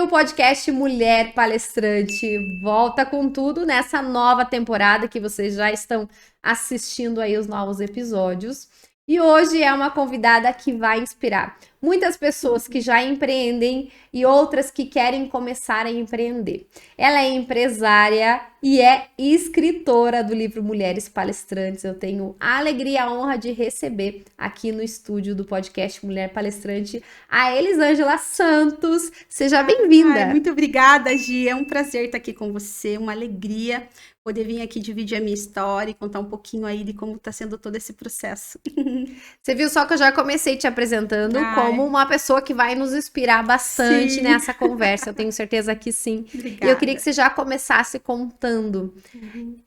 o podcast Mulher Palestrante volta com tudo nessa nova temporada que vocês já estão assistindo aí os novos episódios. E hoje é uma convidada que vai inspirar muitas pessoas que já empreendem e outras que querem começar a empreender. Ela é empresária e é escritora do livro Mulheres Palestrantes. Eu tenho a alegria e a honra de receber aqui no estúdio do podcast Mulher Palestrante a Elisângela Santos. Seja bem-vinda. Muito obrigada, Gi. É um prazer estar aqui com você, uma alegria poder vir aqui dividir a minha história e contar um pouquinho aí de como está sendo todo esse processo. Você viu só que eu já comecei te apresentando como uma pessoa que vai nos inspirar bastante nessa conversa. Eu tenho certeza que sim. Obrigada. E eu queria que você já começasse contando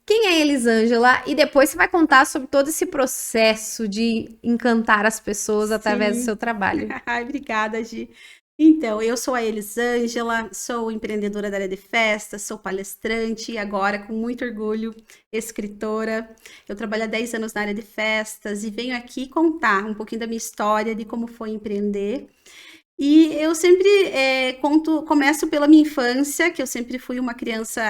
quem é Elisângela e depois você vai contar sobre todo esse processo de encantar as pessoas através do seu trabalho. Obrigada, Gi. Então, eu sou a Elisângela, sou empreendedora da área de festas, sou palestrante e agora, com muito orgulho, escritora. Eu trabalho há 10 anos na área de festas e venho aqui contar um pouquinho da minha história, de como foi empreender. E eu sempre começo pela minha infância, que eu sempre fui uma criança,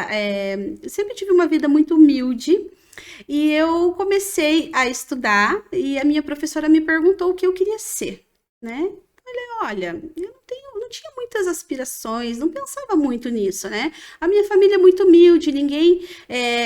sempre tive uma vida muito humilde. E eu comecei a estudar e a minha professora me perguntou o que eu queria ser, né? Olha, eu não tinha muitas aspirações, não pensava muito nisso, né? A minha família é muito humilde, ninguém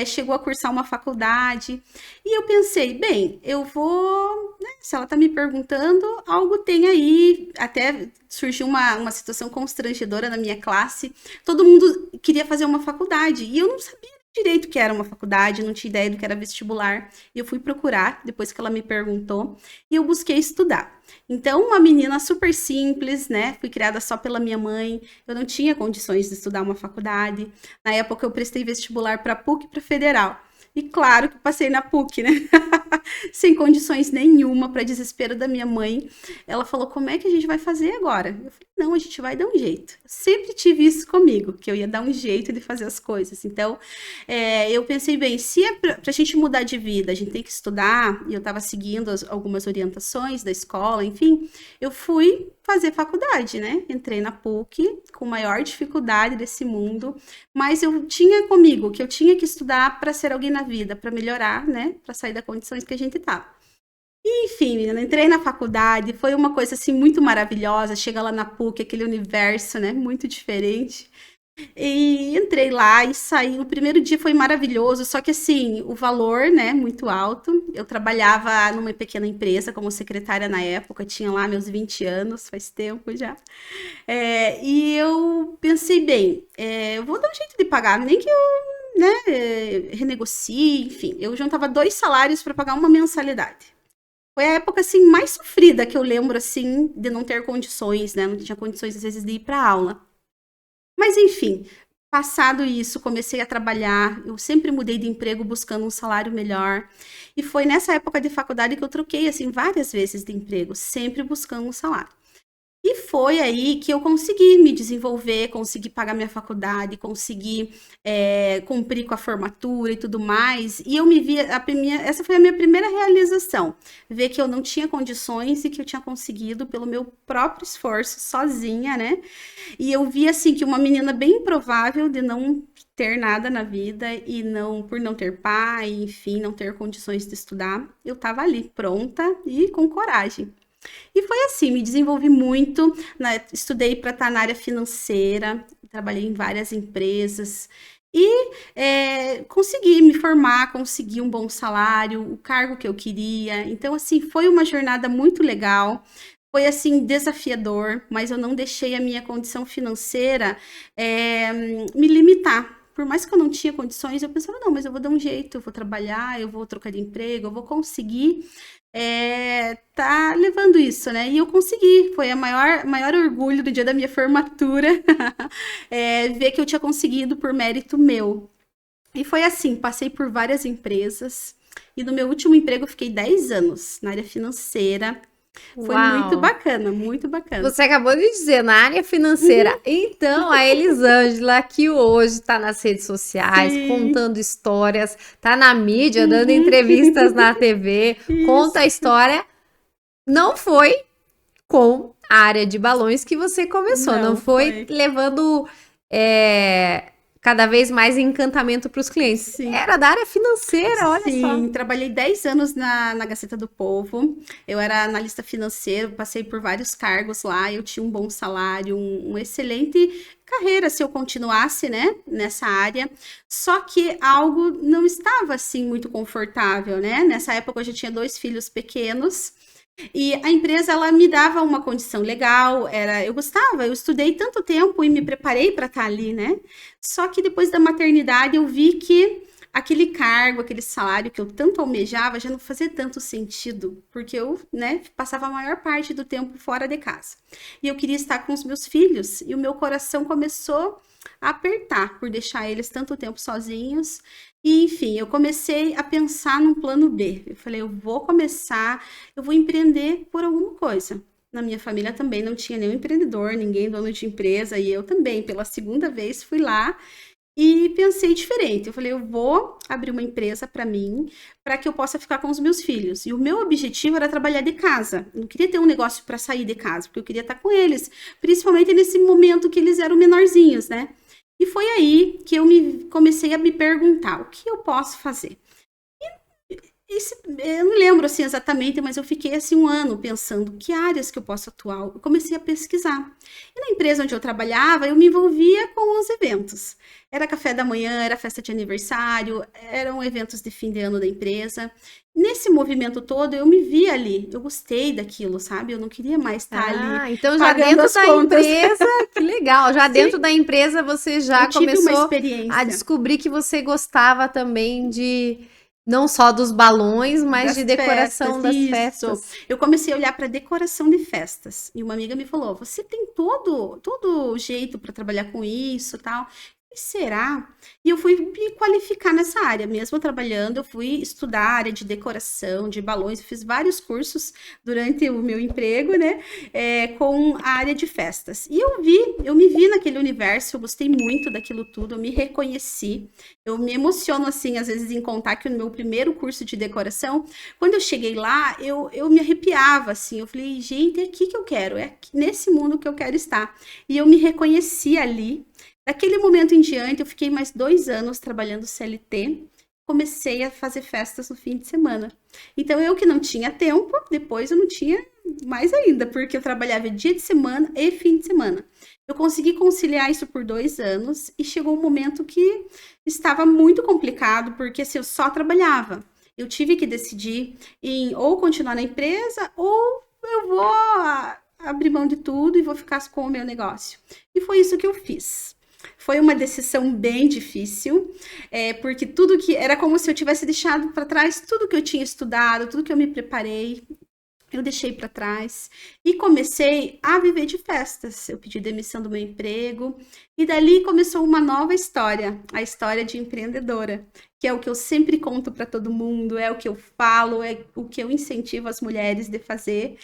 chegou a cursar uma faculdade. E eu pensei, bem, eu vou, né, se ela tá me perguntando, algo tem aí. Até surgiu uma situação constrangedora na minha classe. Todo mundo queria fazer uma faculdade e eu não sabia direito que era uma faculdade, não tinha ideia do que era vestibular. E eu fui procurar, depois que ela me perguntou, e eu busquei estudar. Então, uma menina super simples, né? Fui criada só pela minha mãe. Eu não tinha condições de estudar uma faculdade. Na época, eu prestei vestibular para PUC e para Federal. E claro que passei na PUC, né? Sem condições nenhuma, para desespero da minha mãe. Ela falou, como é que a gente vai fazer agora? Eu falei, não, a gente vai dar um jeito. Eu sempre tive isso comigo, que eu ia dar um jeito de fazer as coisas. Então, eu pensei, bem, se é para a gente mudar de vida, a gente tem que estudar, e eu estava seguindo algumas orientações da escola, enfim, eu fui fazer faculdade, né? Entrei na PUC com maior dificuldade desse mundo, mas eu tinha comigo que eu tinha que estudar para ser alguém na vida, para melhorar, né? Para sair das condições que a gente tá. E, enfim, menina, entrei na faculdade, foi uma coisa assim muito maravilhosa, chega lá na PUC, aquele universo, né? Muito diferente. E entrei lá e saí. O primeiro dia foi maravilhoso, só que assim, o valor, né, muito alto. Eu trabalhava numa pequena empresa como secretária na época, tinha lá meus 20 anos, faz tempo já. E eu pensei, bem, eu vou dar um jeito de pagar, nem que eu, né, renegocie, enfim. Eu juntava 2 salários para pagar uma mensalidade. Foi a época, assim, mais sofrida que eu lembro, assim, de não ter condições, né, não tinha condições, às vezes, de ir para aula. Mas, enfim, passado isso, comecei a trabalhar. Eu sempre mudei de emprego buscando um salário melhor. E foi nessa época de faculdade que eu troquei, assim, várias vezes de emprego, sempre buscando um salário. E foi aí que eu consegui me desenvolver, consegui pagar minha faculdade, consegui cumprir com a formatura e tudo mais. E eu me vi, essa foi a minha primeira realização, ver que eu não tinha condições e que eu tinha conseguido pelo meu próprio esforço, sozinha, né? E eu vi, assim, que uma menina bem improvável de não ter nada na vida e por não ter pai, enfim, não ter condições de estudar, eu estava ali, pronta e com coragem. E foi assim, me desenvolvi muito, né? Estudei para estar na área financeira, trabalhei em várias empresas e consegui me formar, consegui um bom salário, o cargo que eu queria. Então, assim, foi uma jornada muito legal. Foi, assim, desafiador, mas eu não deixei a minha condição financeira me limitar. Por mais que eu não tinha condições, eu pensava, não, mas eu vou dar um jeito, eu vou trabalhar, eu vou trocar de emprego, eu vou conseguir tá levando isso, né? E eu consegui, foi o maior orgulho do dia da minha formatura, ver que eu tinha conseguido por mérito meu. E foi assim, passei por várias empresas, e no meu último emprego eu fiquei 10 anos na área financeira. Foi muito bacana, muito bacana. Você acabou de dizer, na área financeira. Então, a Elisângela, que hoje está nas redes sociais, contando histórias, está na mídia, dando entrevistas na TV, conta a história, não foi com a área de balões que você começou. Não foi levando cada vez mais encantamento para os clientes. Sim. Era da área financeira, olha só. Sim, trabalhei 10 anos na Gazeta do Povo. Eu era analista financeiro, passei por vários cargos lá. Eu tinha um bom salário, um excelente carreira se eu continuasse, né, nessa área. Só que algo não estava assim muito confortável, né? Nessa época eu já tinha 2 filhos pequenos. E a empresa, ela me dava uma condição legal, eu gostava, eu estudei tanto tempo e me preparei para estar ali, né? Só que depois da maternidade eu vi que aquele cargo, aquele salário que eu tanto almejava já não fazia tanto sentido, porque eu, né, passava a maior parte do tempo fora de casa. E eu queria estar com os meus filhos, e o meu coração começou a apertar por deixar eles tanto tempo sozinhos. E, enfim, eu comecei a pensar num plano B. Eu falei, eu vou empreender por alguma coisa. Na minha família também não tinha nenhum empreendedor, ninguém dono de empresa, e eu também, pela segunda vez, fui lá e pensei diferente. Eu falei, eu vou abrir uma empresa para mim, para que eu possa ficar com os meus filhos. E o meu objetivo era trabalhar de casa. Eu não queria ter um negócio para sair de casa, porque eu queria estar com eles, principalmente nesse momento que eles eram menorzinhos, né? E foi aí que eu comecei a me perguntar, o que eu posso fazer? Eu não lembro assim exatamente, mas eu fiquei assim um ano pensando que áreas que eu posso atuar. Eu comecei a pesquisar. E na empresa onde eu trabalhava, eu me envolvia com os eventos. Era café da manhã, era festa de aniversário, eram eventos de fim de ano da empresa. Nesse movimento todo, eu me via ali. Eu gostei daquilo, sabe? Eu não queria mais estar ali então já pagando dentro as da contas. empresa, que legal. Já Sim. Dentro da empresa você já começou a a descobrir que você gostava também de não só dos balões, mas de decoração das festas. Eu comecei a olhar para decoração de festas. E uma amiga me falou: "Você tem todo jeito para trabalhar com isso, tal". Será? E eu fui me qualificar nessa área, mesmo trabalhando, eu fui estudar a área de decoração, de balões, eu fiz vários cursos durante o meu emprego, né, com a área de festas. E eu me vi naquele universo, eu gostei muito daquilo tudo, eu me reconheci, eu me emociono, assim, às vezes em contar que no meu primeiro curso de decoração, quando eu cheguei lá, eu me arrepiava, assim, eu falei, gente, é aqui que eu quero, é aqui, nesse mundo que eu quero estar. E eu me reconheci ali. Daquele momento em diante, eu fiquei mais 2 anos trabalhando CLT, comecei a fazer festas no fim de semana. Então, eu que não tinha tempo, depois eu não tinha mais ainda, porque eu trabalhava dia de semana e fim de semana. Eu consegui conciliar isso por 2 anos e chegou um momento que estava muito complicado, porque assim, eu só trabalhava. Eu tive que decidir em ou continuar na empresa ou eu vou abrir mão de tudo e vou ficar com o meu negócio. E foi isso que eu fiz. Foi uma decisão bem difícil, porque tudo que era como se eu tivesse deixado para trás tudo que eu tinha estudado, tudo que eu me preparei, eu deixei para trás e comecei a viver de festas. Eu pedi demissão do meu emprego e dali começou uma nova história, a história de empreendedora, que é o que eu sempre conto para todo mundo, é o que eu falo, é o que eu incentivo as mulheres de fazer.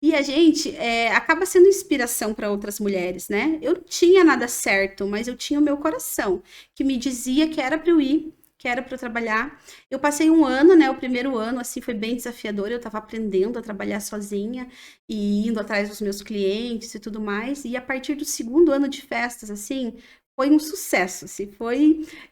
E a gente acaba sendo inspiração para outras mulheres, né? Eu não tinha nada certo, mas eu tinha o meu coração, que me dizia que era para eu ir, que era para eu trabalhar. Eu passei um ano, né? O primeiro ano, assim, foi bem desafiador. Eu estava aprendendo a trabalhar sozinha e indo atrás dos meus clientes e tudo mais. E a partir do segundo ano de festas, assim, foi um sucesso, assim,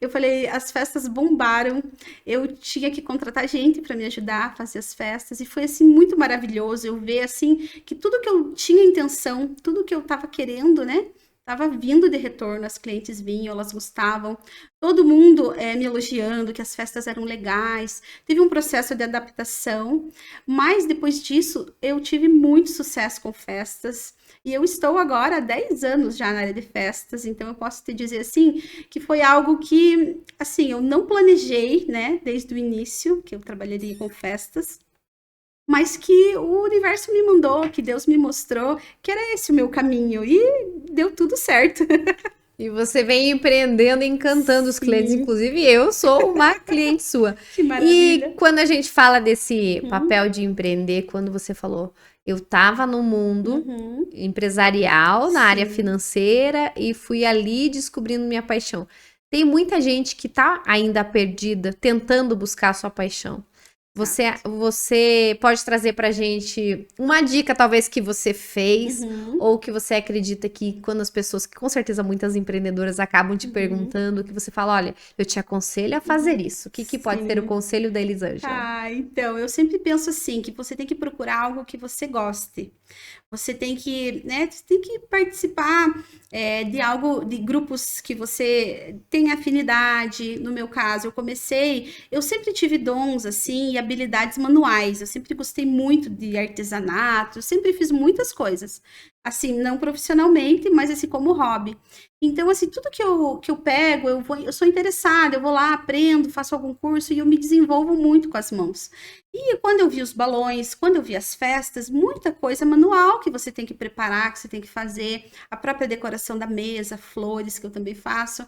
eu falei, as festas bombaram, eu tinha que contratar gente para me ajudar a fazer as festas, e foi, assim, muito maravilhoso eu ver, assim, que tudo que eu tinha intenção, tudo que eu estava querendo, né, estava vindo de retorno, as clientes vinham, elas gostavam, todo mundo me elogiando, que as festas eram legais, teve um processo de adaptação, mas depois disso, eu tive muito sucesso com festas, e eu estou agora há 10 anos já na área de festas, então eu posso te dizer assim, que foi algo que, assim, eu não planejei, né, desde o início, que eu trabalharia com festas, mas que o universo me mandou, que Deus me mostrou, que era esse o meu caminho, e deu tudo certo. E você vem empreendendo e encantando os clientes, inclusive eu sou uma cliente sua. Que maravilha. E quando a gente fala desse papel de empreender, quando você falou, eu estava no mundo empresarial, na área financeira, e fui ali descobrindo minha paixão. Tem muita gente que está ainda perdida, tentando buscar a sua paixão. Você pode trazer pra gente uma dica, talvez, que você fez, ou que você acredita que quando as pessoas, que com certeza muitas empreendedoras acabam te perguntando, que você fala, olha, eu te aconselho a fazer isso. O que pode ser o conselho da Elisângela? Então, eu sempre penso assim, que você tem que procurar algo que você goste. Você tem que, né, você tem que participar de algo, de grupos que você tem afinidade. No meu caso, eu sempre tive dons, assim, e habilidades manuais. Eu sempre gostei muito de artesanato, eu sempre fiz muitas coisas. Assim, não profissionalmente, mas assim, como hobby. Então, assim, tudo que eu pego, eu sou interessada, eu vou lá, aprendo, faço algum curso e eu me desenvolvo muito com as mãos. E quando eu vi os balões, quando eu vi as festas, muita coisa manual que você tem que preparar, que você tem que fazer, a própria decoração da mesa, flores que eu também faço,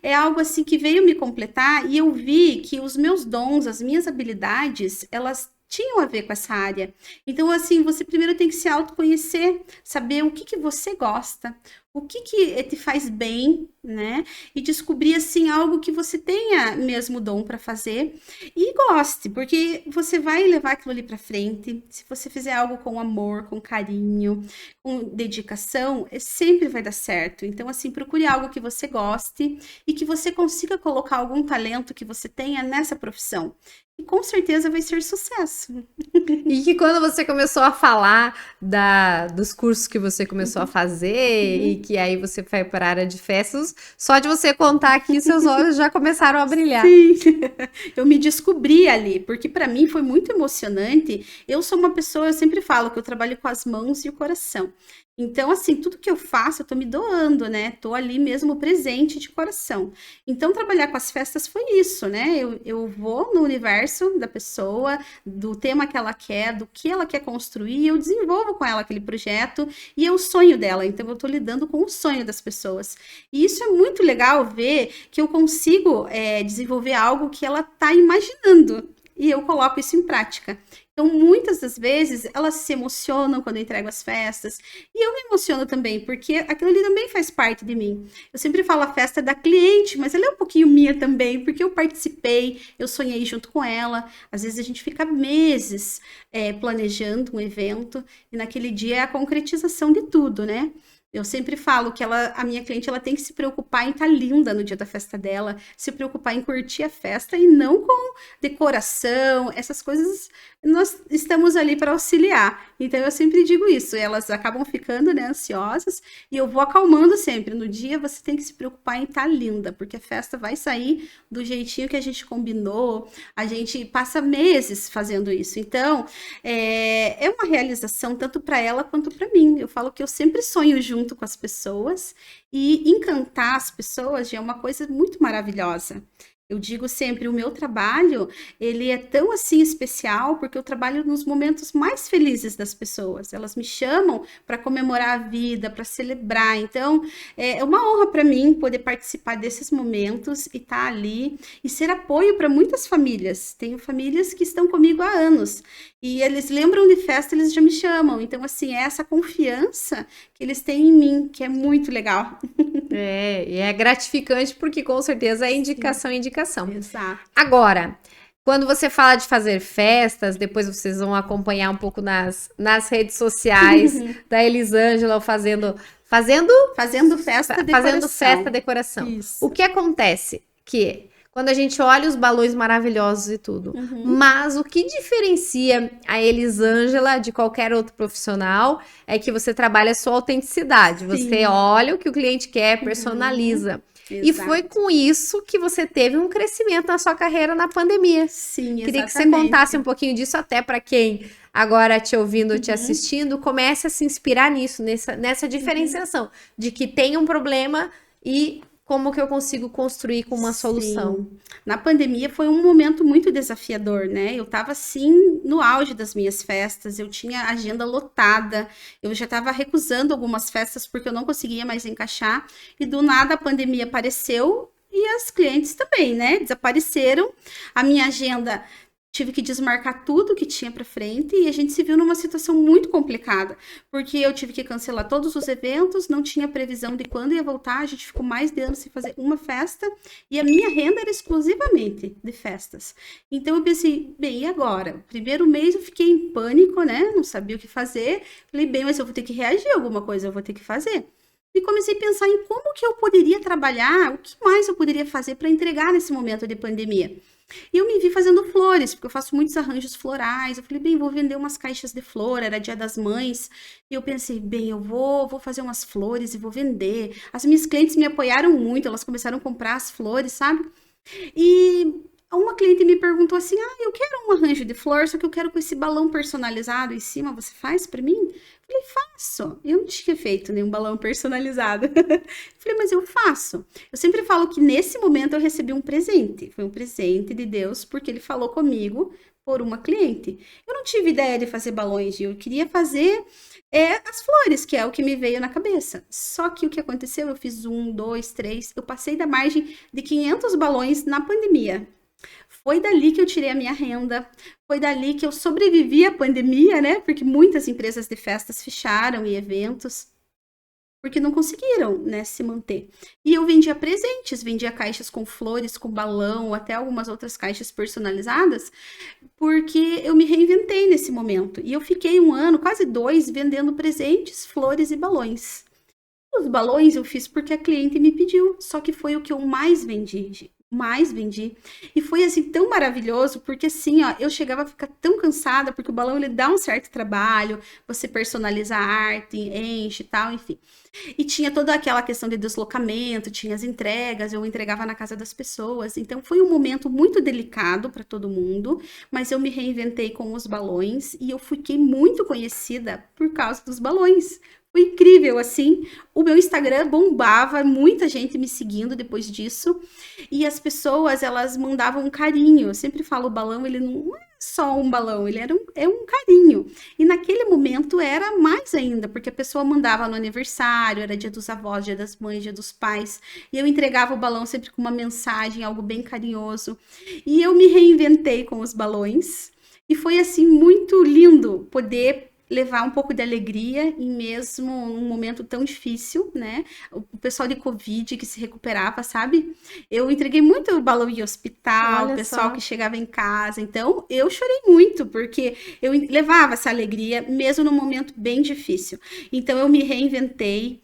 é algo assim que veio me completar e eu vi que os meus dons, as minhas habilidades, elas tinham a ver com essa área. Então, assim, você primeiro tem que se autoconhecer, saber o que você gosta, o que te faz bem, né? E descobrir, assim, algo que você tenha mesmo dom para fazer e goste, porque você vai levar aquilo ali para frente. Se você fizer algo com amor, com carinho, com dedicação, sempre vai dar certo. Então, assim, procure algo que você goste e que você consiga colocar algum talento que você tenha nessa profissão. E com certeza vai ser sucesso. E que quando você começou a falar dos cursos que você começou a fazer e que aí você foi para a área de festas, só de você contar aqui, seus olhos já começaram a brilhar. Sim, eu me descobri ali, porque para mim foi muito emocionante. Eu sou uma pessoa, eu sempre falo que eu trabalho com as mãos e o coração. Então, assim, tudo que eu faço, eu tô me doando, né? Tô ali mesmo presente de coração. Então, trabalhar com as festas foi isso, né? Eu vou no universo da pessoa, do tema que ela quer, do que ela quer construir, eu desenvolvo com ela aquele projeto e é o sonho dela. Então, eu tô lidando com o sonho das pessoas. E isso é muito legal ver que eu consigo desenvolver algo que ela tá imaginando. E eu coloco isso em prática. Então, muitas das vezes, elas se emocionam quando eu entrego as festas. E eu me emociono também, porque aquilo ali também faz parte de mim. Eu sempre falo a festa da cliente, mas ela é um pouquinho minha também, porque eu participei, eu sonhei junto com ela. Às vezes a gente fica meses planejando um evento, e naquele dia é a concretização de tudo, né? Eu sempre falo que a minha cliente, ela tem que se preocupar em estar linda no dia da festa dela, se preocupar em curtir a festa e não com decoração, essas coisas nós estamos ali para auxiliar. Então eu sempre digo isso, elas acabam ficando, né, ansiosas e eu vou acalmando sempre. No dia você tem que se preocupar em estar linda, porque a festa vai sair do jeitinho que a gente combinou, a gente passa meses fazendo isso. Então é uma realização tanto para ela quanto para mim. Eu falo que eu sempre sonho junto com as pessoas e encantar as pessoas já é uma coisa muito maravilhosa. Eu digo sempre, o meu trabalho, ele é tão assim especial porque eu trabalho nos momentos mais felizes das pessoas. Elas me chamam para comemorar a vida, para celebrar. Então, é uma honra para mim poder participar desses momentos e estar ali e ser apoio para muitas famílias. Tenho famílias que estão comigo há anos e eles lembram de festa, eles já me chamam. Então, assim, é essa confiança que eles têm em mim, que é muito legal. E é gratificante porque com certeza é indicação, indicação. Exato. Agora, quando você fala de fazer festas, depois vocês vão acompanhar um pouco nas redes sociais da Elisângela fazendo festa, fazendo festa, decoração. Isso. O que acontece? Que quando a gente olha os balões maravilhosos e tudo, mas o que diferencia a Elisângela de qualquer outro profissional é que você trabalha a sua autenticidade. Você olha o que o cliente quer, personaliza. E foi com isso que você teve um crescimento na sua carreira na pandemia. Sim, Queria que você contasse um pouquinho disso até para quem agora te ouvindo, te assistindo, comece a se inspirar nisso, nessa diferenciação de que tem um problema e como que eu consigo construir com uma solução. Na pandemia foi um momento muito desafiador, né? Eu estava assim no auge das minhas festas, eu tinha a agenda lotada, eu já estava recusando algumas festas porque eu não conseguia mais encaixar e do nada a pandemia apareceu e as clientes também, né? Desapareceram. A minha agenda tive que desmarcar tudo que tinha para frente e a gente se viu numa situação muito complicada, porque eu tive que cancelar todos os eventos, não tinha previsão de quando ia voltar, a gente ficou mais de ano sem fazer uma festa e a minha renda era exclusivamente de festas. Então eu pensei, bem, e agora? Primeiro mês eu fiquei em pânico, né? Não sabia o que fazer. Falei, bem, mas eu vou ter que reagir a alguma coisa, eu vou ter que fazer. E comecei a pensar em como que eu poderia trabalhar, o que mais eu poderia fazer para entregar nesse momento de pandemia. E eu me vi fazendo flores, porque eu faço muitos arranjos florais. Eu falei, bem, vou vender umas caixas de flor, era Dia das Mães. E eu pensei, bem, eu vou fazer umas flores e vou vender. As minhas clientes me apoiaram muito, elas começaram a comprar as flores, sabe? E uma cliente me perguntou assim: ah, eu quero um arranjo de flor, só que eu quero com esse balão personalizado em cima, você faz para mim? Eu falei, faço. Eu não tinha feito nenhum balão personalizado. Eu falei, mas eu faço. Eu sempre falo que nesse momento eu recebi um presente. Foi um presente de Deus, porque ele falou comigo por uma cliente. Eu não tive ideia de fazer balões, eu queria fazer as flores, que é o que me veio na cabeça. Só que o que aconteceu, eu fiz 1, 2, 3, eu passei da margem de 500 balões na pandemia. Foi dali que eu tirei a minha renda, foi dali que eu sobrevivi à pandemia, né? Porque muitas empresas de festas fecharam e eventos, porque não conseguiram, né, se manter. E eu vendia presentes, vendia caixas com flores, com balão, até algumas outras caixas personalizadas, porque eu me reinventei nesse momento. E eu fiquei 1 ano, quase 2, vendendo presentes, flores e balões. Os balões eu fiz porque a cliente me pediu, só que foi o que eu mais vendi, mais vendi. E foi assim tão maravilhoso, porque assim, ó, eu chegava a ficar tão cansada, porque o balão ele dá um certo trabalho, você personaliza a arte, enche e tal, enfim. E tinha toda aquela questão de deslocamento, tinha as entregas, eu entregava na casa das pessoas. Então foi um momento muito delicado para todo mundo, mas eu me reinventei com os balões e eu fiquei muito conhecida por causa dos balões. Foi incrível, assim. O meu Instagram bombava, muita gente me seguindo depois disso. E as pessoas, elas mandavam um carinho. Eu sempre falo, o balão, ele não é só um balão, ele é um carinho. E naquele momento era mais ainda, porque a pessoa mandava no aniversário, era dia dos avós, dia das mães, dia dos pais. E eu entregava o balão sempre com uma mensagem, algo bem carinhoso. E eu me reinventei com os balões. E foi, assim, muito lindo poder levar um pouco de alegria em mesmo um momento tão difícil, né? O pessoal de Covid que se recuperava, sabe? Eu entreguei muito balão em hospital, o pessoal que chegava em casa. Então, eu chorei muito, porque eu levava essa alegria mesmo num momento bem difícil. Então, eu me reinventei,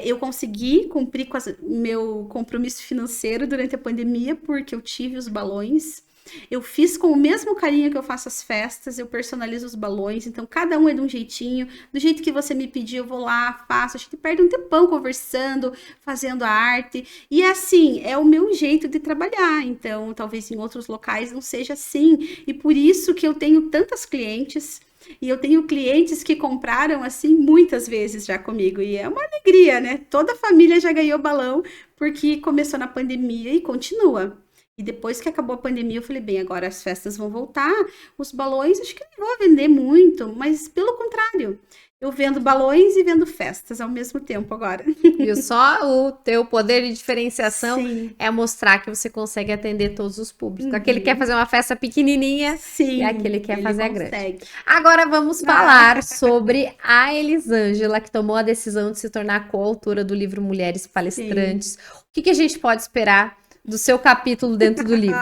eu consegui cumprir com meu compromisso financeiro durante a pandemia, porque eu tive os balões. Eu fiz com o mesmo carinho que eu faço as festas, eu personalizo os balões, então cada um é de um jeitinho, do jeito que você me pediu, eu vou lá, faço, a gente perde um tempão conversando, fazendo a arte, e assim, é o meu jeito de trabalhar, então talvez em outros locais não seja assim, e por isso que eu tenho tantas clientes, e eu tenho clientes que compraram assim muitas vezes já comigo, e é uma alegria, né? Toda a família já ganhou balão, porque começou na pandemia e continua. E depois que acabou a pandemia, eu falei, bem, agora as festas vão voltar, os balões, acho que não vou vender muito, mas pelo contrário, eu vendo balões e vendo festas ao mesmo tempo agora. Viu? Só o teu poder de diferenciação Sim. é mostrar que você consegue atender todos os públicos. Aquele que quer fazer uma festa pequenininha Sim, e aquele que quer fazer a grande. Agora vamos Ah. falar sobre a Elisângela, que tomou a decisão de se tornar coautora do livro Mulheres Palestrantes. O que a gente pode esperar do seu capítulo dentro do livro?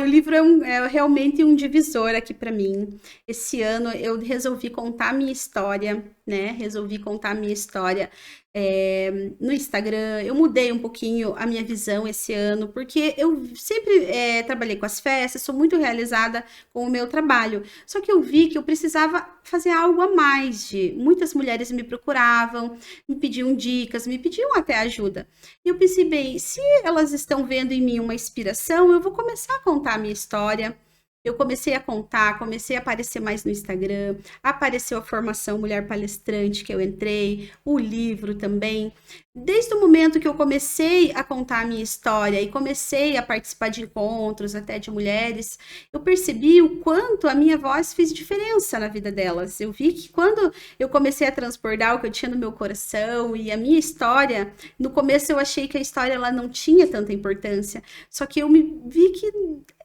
O livro é realmente um divisor aqui para mim. Esse ano eu resolvi contar a minha história, né? Resolvi contar a minha história no Instagram. Eu mudei um pouquinho a minha visão esse ano, porque eu sempre trabalhei com as festas, sou muito realizada com o meu trabalho. Só que eu vi que eu precisava fazer algo a mais. Muitas mulheres me procuravam, me pediam dicas, me pediam até ajuda. E eu pensei, bem, se elas estão vendo em mim uma inspiração, eu vou começar a contar a minha história. Eu comecei a contar, comecei a aparecer mais no Instagram, apareceu a formação Mulher Palestrante que eu entrei, o livro também. Desde o momento que eu comecei a contar a minha história e comecei a participar de encontros até de mulheres, eu percebi o quanto a minha voz fez diferença na vida delas. Eu vi que quando eu comecei a transbordar o que eu tinha no meu coração e a minha história, no começo eu achei que a história ela não tinha tanta importância, só que eu me vi que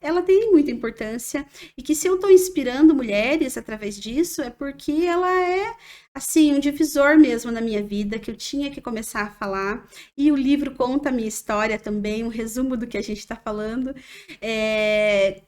ela tem muita importância e que se eu estou inspirando mulheres através disso, é porque ela é, assim, um divisor mesmo na minha vida, que eu tinha que começar a falar. E o livro conta a minha história também, um resumo do que a gente está falando,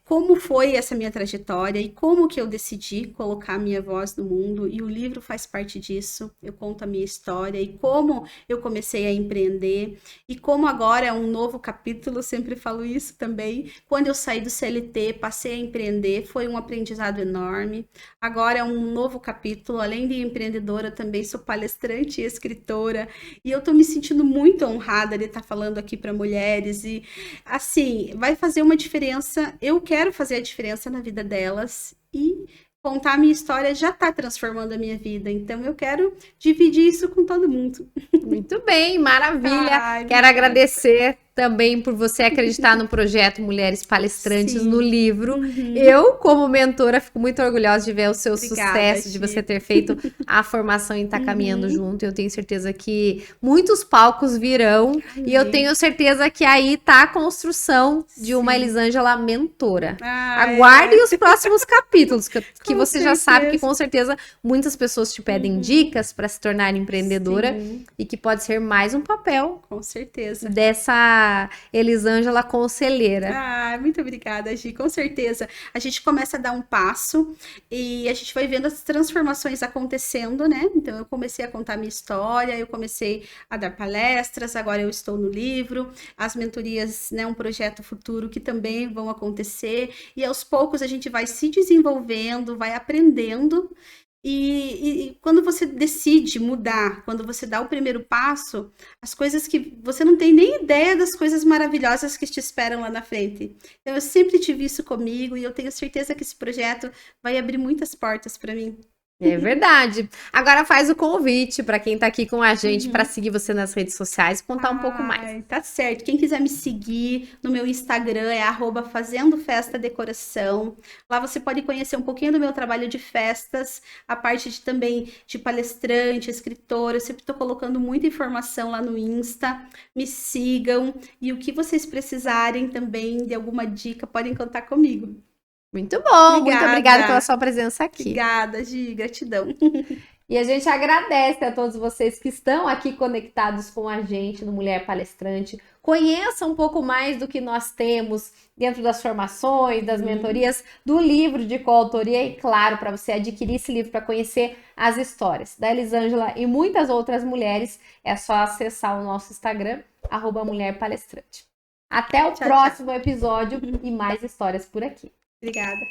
como foi essa minha trajetória e como que eu decidi colocar a minha voz no mundo. E o livro faz parte disso. Eu conto a minha história e como eu comecei a empreender e como agora é um novo capítulo, eu sempre falo isso também. Quando eu saí do CLT, passei a empreender, foi um aprendizado enorme. Agora é um novo capítulo, além de empreendedora, também sou palestrante e escritora, e eu tô me sentindo muito honrada de estar falando aqui para mulheres, e assim, vai fazer uma diferença, eu quero fazer a diferença na vida delas, e contar a minha história já está transformando a minha vida, então eu quero dividir isso com todo mundo. Muito bem, maravilha. Ai, Quero agradecer também por você acreditar no projeto Mulheres Palestrantes, sim. no livro. Uhum. Eu, como mentora, fico muito orgulhosa de ver o seu Obrigada, sucesso, de Gi. você ter feito a formação e estar caminhando junto. Eu tenho certeza que muitos palcos virão. Amém. E eu tenho certeza que aí tá a construção de uma Sim. Elisângela mentora. Ai, Aguardem os próximos capítulos, que você já sabe que certeza. com certeza muitas pessoas te pedem dicas para se tornar empreendedora. Sim, E que pode ser mais um papel com certeza. dessa Elisângela conselheira. Ah, muito obrigada, Gi. Com certeza. A gente começa a dar um passo e a gente vai vendo as transformações acontecendo, né? Então, eu comecei a contar minha história, eu comecei a dar palestras, agora eu estou no livro, as mentorias, né? Um projeto futuro que também vão acontecer, e aos poucos a gente vai se desenvolvendo, vai aprendendo. E quando você decide mudar, quando você dá o primeiro passo, as coisas que você não tem nem ideia das coisas maravilhosas que te esperam lá na frente. Então, eu sempre tive isso comigo e eu tenho certeza que esse projeto vai abrir muitas portas para mim. É verdade. Agora faz o convite para quem tá aqui com a gente para seguir você nas redes sociais e contar um pouco mais. Ai, tá certo. Quem quiser me seguir no meu Instagram é @fazendofestadecoração. Lá você pode conhecer um pouquinho do meu trabalho de festas, a parte também de palestrante, escritora. Eu sempre estou colocando muita informação lá no Insta. Me sigam. E o que vocês precisarem também de alguma dica, podem contar comigo. Muito bom, muito Obrigada. obrigada pela sua presença aqui. Obrigada, Gi, gratidão. E a gente agradece a todos vocês que estão aqui conectados com a gente no Mulher Palestrante. Conheça um pouco mais do que nós temos dentro das formações, das mentorias, do livro de coautoria e, claro, para você adquirir esse livro para conhecer as histórias da Elisângela e muitas outras mulheres, é só acessar o nosso Instagram, @mulherpalestrante. Até o próximo episódio e mais histórias por aqui. Obrigada.